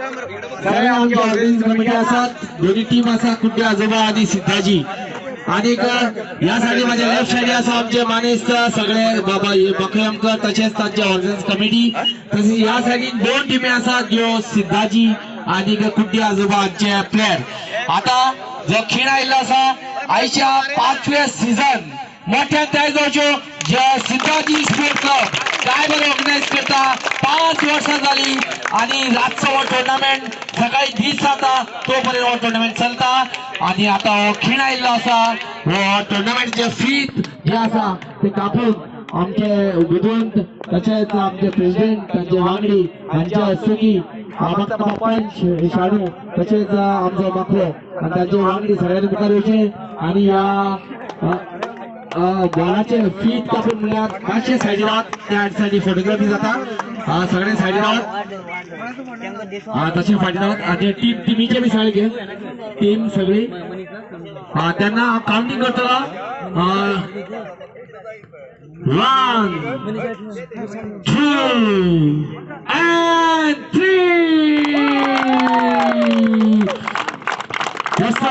सगळे आमचे organising committee असतात, दोन्ही टीम असा कुठे आजोबा आणि सिद्धाजी आणि यासाठी माझ्या लेफ्ट साइड असं आमचे मानेस सगळे बाबा बखयमकर तसेच त्यांचे ऑर्गनायझिंग कमिटी तसेच या साइडीन दोन टीमे असतात जो सिद्धाजी आणि कुठे आजोबाचे प्लेयर। आता जो खेळ आयला असा आयच्या 5व्या सीझन मोठ्या त्याजो जे सिद्धाजी स्पोर्ट क्लब काय बरं ऑर्गनाइज करता 5 वर्षां झाली आणि रातचा हो टुर्नामेंट सकाळी 10 जाता तोपर्यंत हो टुर्नामेंट चलता आणि आता हो खेळ आयला असा हो टुर्नामेंटचे फीत जे असा ते कापून आमचे बुधवंत तसेच आमचे प्रेसिडेंट त्यांचे वांगडी यांच्या सुगी पंच शाणू तसेच आमचे माखो आणि त्यांचे वांगडी सगळ्यांनी मुखार येऊचे आणि या बॉलाचे फीत कापून म्हणल्यार मातशे सायडीन राहत त्या सायडी फोटोग्राफी जाता सगळे सायडीन राहत तसे फाटी राहत आणि टीमीचे बी सगळे घे टीम सगळी त्यांना काउंटिंग करतला 1 2 and 3 just